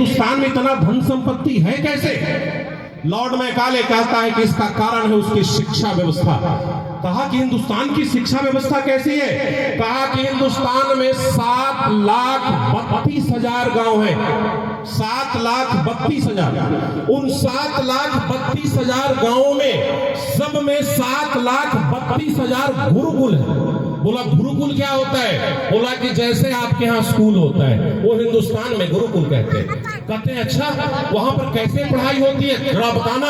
हिंदुस्तान में इतना धन संपत्ति है कैसे? लॉर्ड मैकाले कहता है कि इसका कारण है उसकी शिक्षा व्यवस्था। कहा कि हिंदुस्तान की शिक्षा व्यवस्था कैसी है? कहा कि हिंदुस्तान में 7,32,000 गांव हैं। 7,32,000। उन 7,32,000 गांवों में सब में 7,32,000 गुरुकुल है। बोला गुरुकुल क्या होता है? बोला कि जैसे आपके यहाँ स्कूल होता है वो हिंदुस्तान में गुरुकुल कहते हैं। कहते हैं अच्छा वहां पर कैसे पढ़ाई होती है जरा बताना।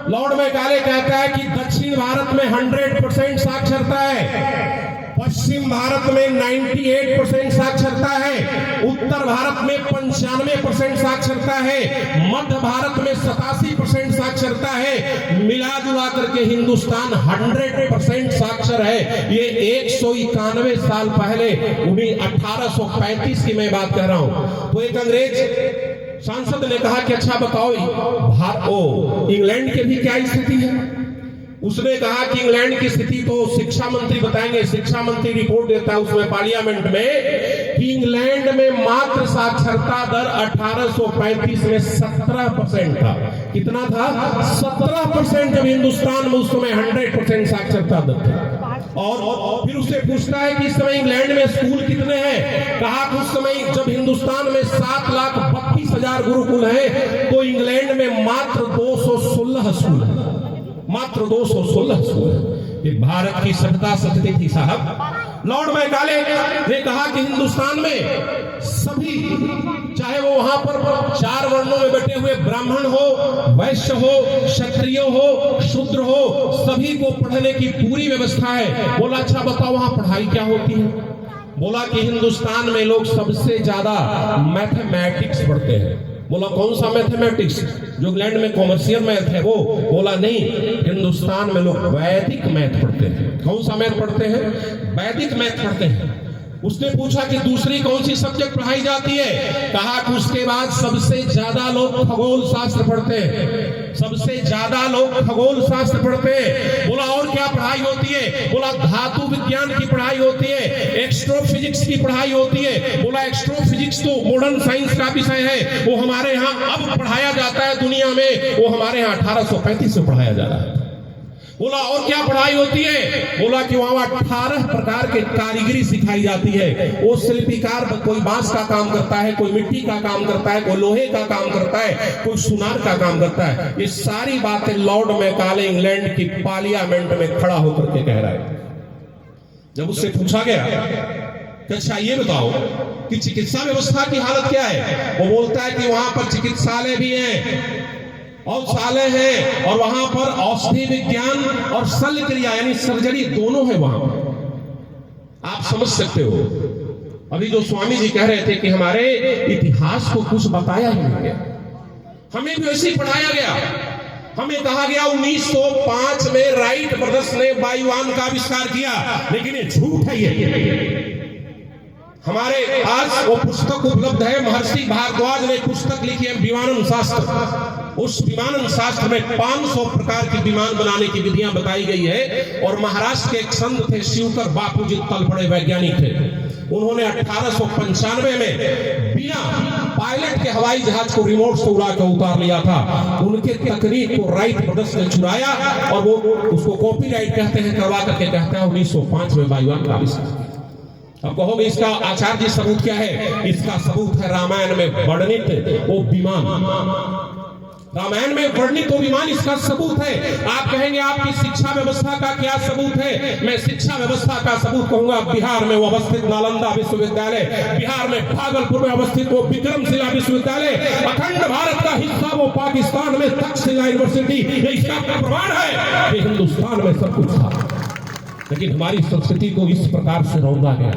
लॉर्ड मैकाले कहता है कि दक्षिण भारत में 100% साक्षरता है, पश्चिम भारत में 98% साक्षरता है, उत्तर भारत में 95% साक्षरता है, मध्य भारत में 87% साक्षरता है। मिला जुला करके हिंदुस्तान 100% साक्षर है। ये 191 साल पहले 1835 की मैं बात कर रहा हूं। तो एक अंग्रेज सांसद ने कहा कि अच्छा बताओ इंग्लैंड के भी क्या स्थिति है? उसने कहा कि इंग्लैंड की स्थिति तो शिक्षा मंत्री बताएंगे। शिक्षा मंत्री रिपोर्ट देता है उसमें पार्लियामेंट में कि इंग्लैंड में मात्र साक्षरता दर 1835 में 17% था। कितना था? 17%। जब हिंदुस्तान में उस समय 100% साक्षरता दर था। और फिर उससे पूछता है कि इस समय इंग्लैंड में स्कूल कितने हैं? कहा कि उस समय जब हिंदुस्तान में 7,32,000 गुरुकुल है तो इंग्लैंड में मात्र 216 स्कूल है। मात्र 216 स्कूल। ये भारत की सत्ता शक्ति थी साहब। लॉर्ड मैकाले ने कहा कि हिंदुस्तान में सभी, चाहे वो वहां पर 4 वर्णों में बैठे हुए ब्राह्मण हो, वैश्य हो, क्षत्रिय हो, शूद्र हो, सभी को पढ़ने की पूरी व्यवस्था है। बोला अच्छा बताओ वहां पढ़ाई क्या होती है? बोला कि हिंदुस्तान में लोग सबसे ज्यादा मैथमेटिक्स पढ़ते हैं। बोला कौन सा मैथमेटिक्स? जो इंग्लैंड में कॉमर्शियल मैथ है वो? बोला नहीं, हिंदुस्तान में लोग वैदिक मैथ पढ़ते हैं। कौन सा मैथ पढ़ते हैं? वैदिक मैथ पढ़ते हैं। उसने पूछा कि दूसरी कौन सी सब्जेक्ट पढ़ाई जाती है? कहा कि उसके बाद सबसे ज्यादा लोग खगोल शास्त्र पढ़ते हैं। सबसे ज्यादा लोग खगोल शास्त्र पढ़ते हैं। बोला और क्या पढ़ाई होती है? बोला धातु विज्ञान की पढ़ाई होती है, एक्स्ट्रोफिजिक्स की पढ़ाई होती है। बोला एक्स्ट्रोफिजिक्स तो मॉडर्न साइंस का विषय है, वो हमारे यहाँ अब पढ़ाया जाता है दुनिया में, वो हमारे यहाँ 1835 से पढ़ाया जा रहा है। बोला और क्या पढ़ाई होती है? बोला कि वहां 18 प्रकार के कारीगरी सिखाई जाती है। वो शिल्पीकार कोई बांस का काम करता है, कोई मिट्टी का काम करता है, कोई लोहे का काम करता है, कोई सुनार का काम करता है। ये सारी बातें लॉर्ड मैकाले इंग्लैंड की पार्लियामेंट में खड़ा होकर के कह रहा है। जब उससे पूछा गया कि अच्छा ये बताओ कि चिकित्सा व्यवस्था की हालत क्या है? वो बोलता है कि वहां पर चिकित्सालय भी है, औषधालय है, और वहां पर औषधि विज्ञान और शल्य क्रिया यानी सर्जरी दोनों है वहां। आप समझ सकते हो। अभी जो स्वामी जी कह रहे थे कि हमारे इतिहास को कुछ बताया ही नहीं गया, हमें भी वैसे ही पढ़ाया गया। हमें कहा गया 1905 में राइट ब्रदर्स ने वायुयान का आविष्कार किया, लेकिन ये झूठ है। ये हमारे आज वो पुस्तक उपलब्ध है, महर्षि भारद्वाज ने पुस्तक लिखी है विमानन शास्त्र। उस विमानन शास्त्र में 500 प्रकार की विमान बनाने की विधियां बताई गई है। और महाराष्ट्र के एक संत थे शिवकर बापूजी, तल बड़े वैज्ञानिक थे। उन्होंने 1895 में बिना पायलट के हवाई जहाज को रिमोट से उड़ा के उतार लिया था। उनके तकनीक को राइट ब्रदर्स ने चुराया और वो उसको कॉपीराइट कहते हैं, करवा करके कहते हैं 1905 में वायुयान का आविष्कार। अब कहोगे इसका आचार्य सबूत क्या है? इसका सबूत है रामायण में वर्णित वो विमान। रामायण में वर्णित विमान इसका सबूत है। आप कहेंगे आपकी शिक्षा व्यवस्था का क्या सबूत है? मैं शिक्षा व्यवस्था का सबूत कहूंगा बिहार में वो अवस्थित नालंदा विश्वविद्यालय, बिहार में भागलपुर में अवस्थित वो विक्रमशिला विश्वविद्यालय, अखंड भारत का हिस्सा वो पाकिस्तान में तक्षशिला यूनिवर्सिटी। इसका प्रमाण है कि हिंदुस्तान में सब कुछ था, लेकिन हमारी संस्कृति को इस प्रकार से रौंदा गया,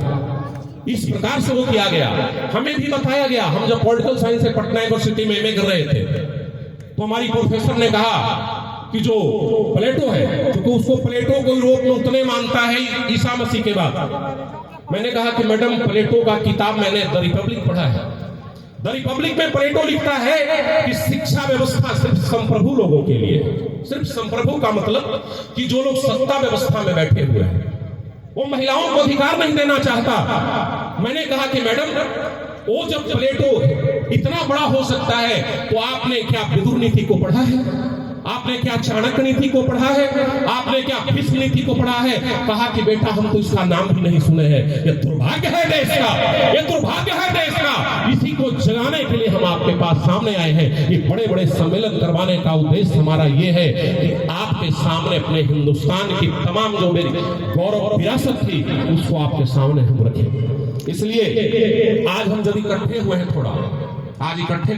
इस प्रकार से वो किया गया। हमें भी बताया गया। हम जब पॉलिटिकल साइंस से पटना यूनिवर्सिटी में एमए कर रहे थे तो हमारी प्रोफेसर ने कहा कि जो प्लेटो है, क्योंकि उसको प्लेटो को यूरोप में उतने मानता है ईसा मसीह के बाद। मैंने कहा कि मैडम प्लेटो का किताब मैंने द रिपब्लिक पढ़ा है। द रिपब्लिक में प्लेटो लिखता है कि शिक्षा व्यवस्था सिर्फ संप्रभु लोगों के लिए। सिर्फ संप्रभु का मतलब कि जो लोग सत्ता व्यवस्था में बैठे हुए हैं, वो महिलाओं को अधिकार नहीं देना चाहता। मैंने कहा कि मैडम वो जब प्लेटो इतना बड़ा हो सकता है, तो आपने क्या विदुर नीति को पढ़ा है? आपने क्या चाणक्य नीति को पढ़ा है? आपने क्या भीष्म नीति को पढ़ा है? कहा कि बेटा हम तो इसका नाम भी नहीं सुने हैं। ये दुर्भाग्य है देश का, ये दुर्भाग्य है देश का। इसी को जगाने के लिए हम आपके पास सामने आए हैं। ये बड़े बड़े सम्मेलन करवाने का उद्देश्य हमारा ये है कि आपके सामने अपने हिंदुस्तान की तमाम जो मेरी गौरव विरासत थी उसको आपके सामने हम रखें। इसलिए आज हम जब इकट्ठे हुए हैं, थोड़ा आज इकट्ठे